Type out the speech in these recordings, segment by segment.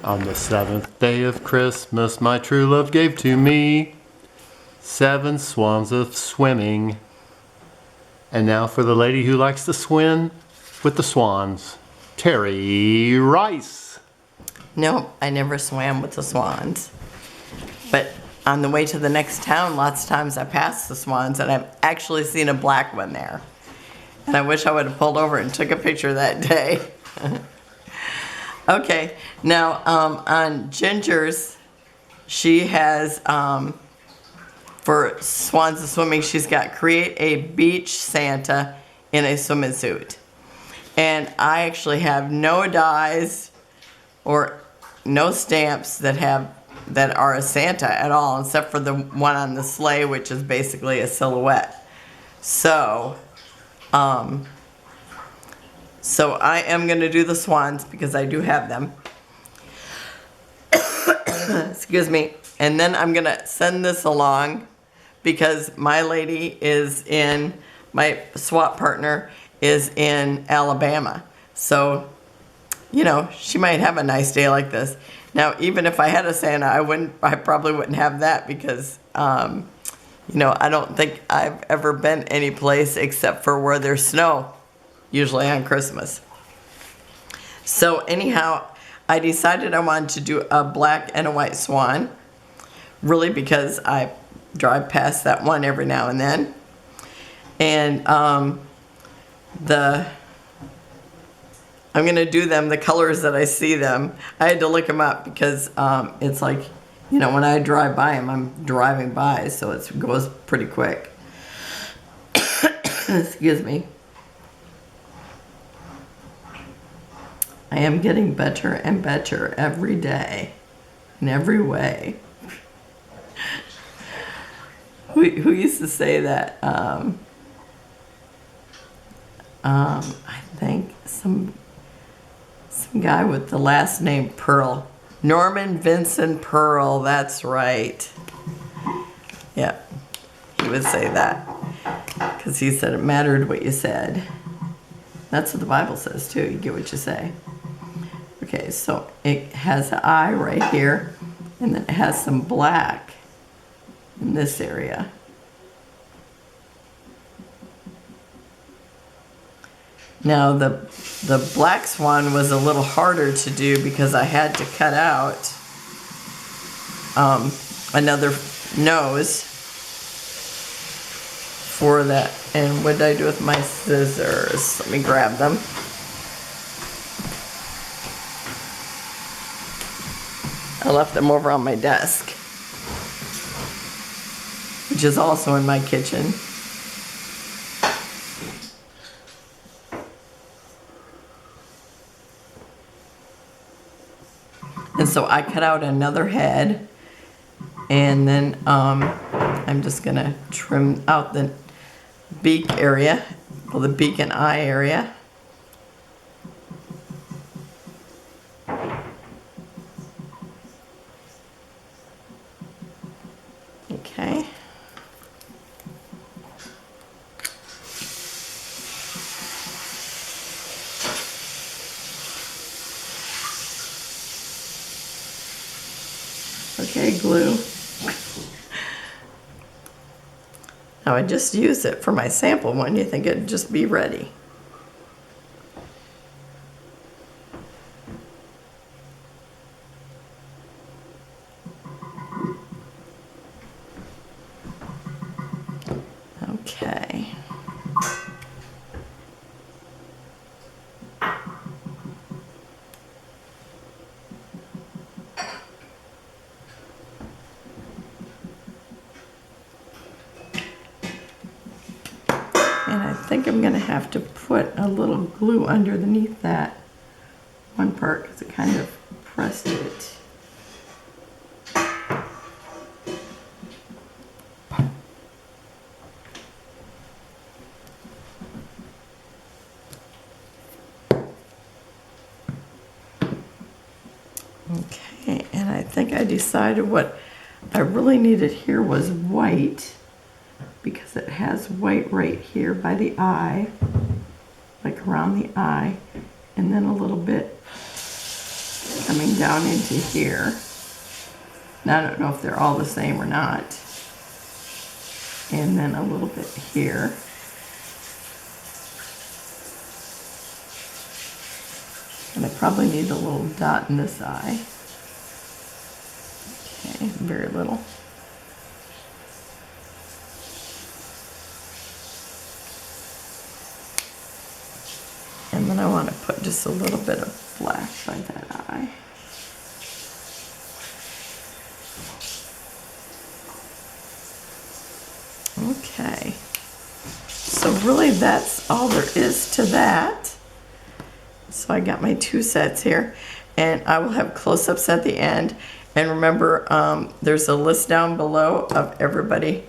On the 7th day of Christmas, my true love gave to me 7 swans of swimming. And now for the lady who likes to swim with the swans, Teri Rice. No, I never swam with the swans. But on the way to the next town, lots of times I passed the swans, and I've actually seen a black one there. And I wish I would have pulled over and took a picture that day. Okay, now on Ginger's, she has, for Swans of Swimming, she's got create a beach Santa in a swimming suit. And I actually have no dies or no stamps that are a Santa at all, except for the one on the sleigh, which is basically a silhouette. So I am going to do the swans because I do have them. Excuse me. And then I'm going to send this along because my lady is my swap partner is in Alabama. So, she might have a nice day like this. Now, even if I had a Santa, I probably wouldn't have that because, I don't think I've ever been any place except for where there's snow, usually on Christmas. So anyhow, I decided I wanted to do a black and a white swan, really because I drive past that one every now and then. And I'm going to do them the colors that I see them. I had to look them up because it's like, when I drive by them, I'm driving by, so it goes pretty quick. Excuse me. I am getting better and better every day, in every way. Who used to say that? I think some guy with the last name Pearl. Norman Vincent Pearl, that's right. Yeah, he would say that. Because he said it mattered what you said. That's what the Bible says too, you get what you say. Okay, so it has an eye right here, and then it has some black in this area. Now the black swan was a little harder to do because I had to cut out another nose for that. And what did I do with my scissors? Let me grab them. I left them over on my desk, which is also in my kitchen. And so I cut out another head, and then I'm just gonna trim out the beak area, well, the beak and eye area. Okay. Okay, glue. Now I just used it for my sample one. You think it'd just be ready. Okay. And I think I'm going to have to put a little glue underneath that one part because it kind of pressed it. Okay, and I think I decided what I really needed here was white, because it has white right here by the eye, like around the eye, and then a little bit coming down into here. Now I don't know if they're all the same or not. And then a little bit here. And I probably need a little dot in this eye. Okay, very little. And then I want to put just a little bit of black by that eye. Okay. So really that's all there is to that. So I got my 2 sets here, and I will have close-ups at the end. And remember, there's a list down below of everybody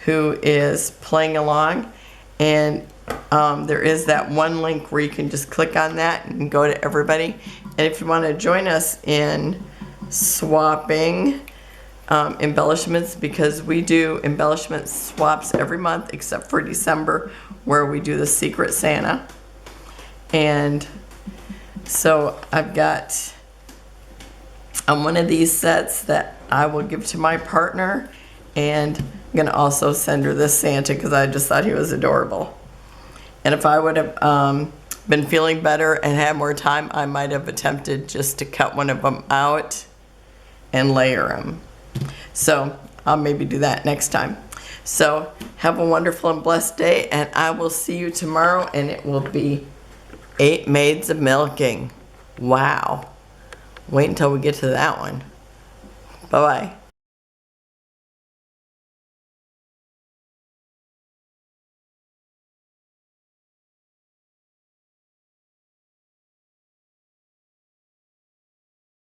who is playing along, and there is that one link where you can just click on that and go to everybody. And if you want to join us in swapping embellishments, because we do embellishment swaps every month except for December, where we do the Secret Santa. And so I've got one of these sets that I will give to my partner, and I'm gonna also send her this Santa because I just thought he was adorable. And if I would have been feeling better and had more time, I might have attempted just to cut one of them out and layer them. So I'll maybe do that next time. So have a wonderful and blessed day, and I will see you tomorrow, and it will be 8 Maids of Milking. Wow. Wait until we get to that one. Bye-bye.